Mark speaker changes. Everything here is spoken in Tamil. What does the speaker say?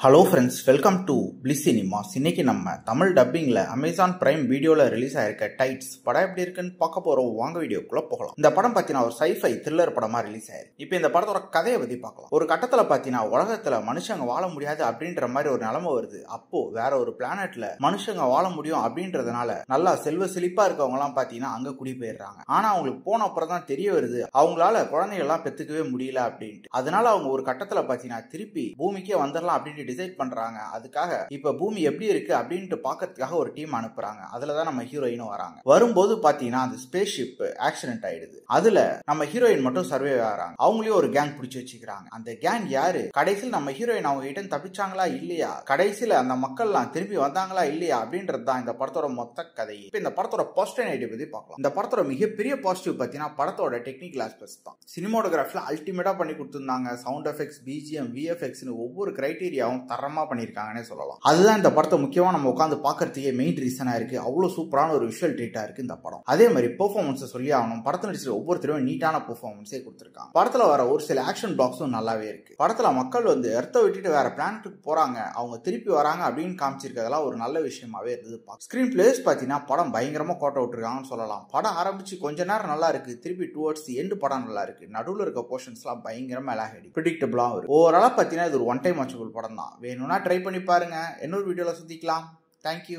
Speaker 1: Hello friends, welcome to bliss cinemas. இன்னைக்கு நம்ம தமிழ் டப்பிங்ல அமேசான் பிரைம் வீடியோல ரிலீஸ் ஆயிருக்க டைட்ஸ் படம் எப்படி இருக்குன்னு பார்க்க போறோம். வாங்க வீடியோக்குள்ள போகலாம். இந்த படம் பார்த்தீங்கன்னா ஒரு சைஃபை த்ரில்லர் படமா ரிலீஸ் ஆயிருக்கு. இப்போ இந்த படத்தோட கதையை பத்தி பார்க்கலாம். ஒரு கட்டத்துல பார்த்தீங்கன்னா உலகத்துல மனுஷங்க வாழ முடியாது அப்படின்ற மாதிரி ஒரு நிலைமை வருது. அப்போ வேற ஒரு பிளானட்ல மனுஷங்க வாழ முடியும் அப்படின்றதுனால நல்லா செல்வ செழிப்பா இருக்கவங்க எல்லாம் பார்த்தீங்கன்னா அங்க குடி போயிடுறாங்க. ஆனா அவங்களுக்கு போன அப்புறம் தான் தெரிய வருது அவங்களால குழந்தைகள் எல்லாம் பெத்துக்கவே முடியல அப்படின்ட்டு. அதனால அவங்க ஒரு கட்டத்துல பார்த்தீங்கன்னா திருப்பி பூமிக்கே வந்துடலாம் அப்படின்னு டிசைட் பண்றாங்க. அதுக்காக இப்ப பூமி எப்படி இருக்கு அப்படின்ட்டு பாக்கிறதுக்காக ஒரு டீம் அனுப்புறாங்க. அதுலதான் நம்ம ஹீரோயினும் வராங்க. வரும்போது பாத்தீங்கன்னா அந்த ஸ்பேஸ் ஷிப் ஆக்சிடென்ட் ஆயிடுது. அதுல நம்ம ஹீரோயின் மட்டும் சர்வே ஆகிறாங்க. அவங்களையும் ஒரு கேங் பிடிச்சி வச்சுக்கிறாங்க. அந்த கேங் யாரு? கடைசியில் நம்ம ஹீரோயின் அவங்க கிட்ட தப்பிச்சாங்களா இல்லையா, கடைசியில அந்த மக்கள் எல்லாம் திரும்பி வந்தாங்களா இல்லையா அப்படின்றது தான் இந்த படத்தோட மொத்த கதை. இப்ப இந்த படத்தோட பாசிட்டிவ் நெகட்டிவ் பத்தி பார்க்கலாம். இந்த படத்தோட மிகப்பெரிய பாசிட்டிவ் பாத்தீங்கன்னா படத்தோட டெக்னிக்கல் ஆஸ்பெக்ட்ஸ் தான். சினிமாட்டோகிராஃபில அல்டிமேட்டா பண்ணி கொடுத்திருந்தாங்க. சவுண்ட் எஃபெக்ட்ஸ், பிஜிஎம், விஎஃப்எக்ஸ் ஒவ்வொரு கிரைட்டீரியாவும் தரமா பண்ணிருக்காங்கன்னு சொல்லலாம். அதுதான் இந்த படத்தை முக்கியமா நம்ம உட்காந்து பாக்குறதுக்கே மெயின் ரீசனா இருக்கு. அவ்வளவு சூப்பரான ஒரு விஷுவல் ட்ரீட்டா இருக்கு இந்த படம். அதே மாதிரி பெர்ஃபார்மன்ஸ் சொல்லி ஆகணும். படத்துல நடிச்ச ஒவ்வொருத்தரும் நீட்டான பெர்ஃபார்மன்ஸே கொடுத்திருக்காங்க. படத்துல வர ஒரு சில ஆக்ஷன் பிளாக்ஸும் நல்லாவே இருக்கு. படத்துல மக்கள் எர்த்தை விட்டுட்டு வேற பிளானட்டுக்கு போறாங்க, அவங்க திருப்பி வராங்க அப்படின்னு காமிச்சிருக்கிறதெல்லாம் ஒரு நல்ல விஷயமாவே இருந்தது. ஸ்கிரீன் பிளேஸ் பாத்தீங்கன்னா படம் பயங்கரமா கோட்டை விட்டுருக்காங்கன்னு சொல்லலாம். படம் ஆரம்பிச்சு கொஞ்ச நேரம் நல்லா இருக்கு, திருப்பி டுவர்ட்ஸ் எண்டு படம் நல்லா இருக்கு. நடுவில் இருக்க போர்ஷன்ஸ் எல்லாம் பயங்கரமா எலாகடி பிரெடிக்டபிளா வரும். ஓவராலா பாத்தீங்கன்னா இது ஒரு ஒன் டைம் வாட்சபிள் படம் தான். வேணும்னா ட்ரை பண்ணி பாருங்க. இன்னொரு வீடியோல சந்திக்கலாம். தேங்க்யூ.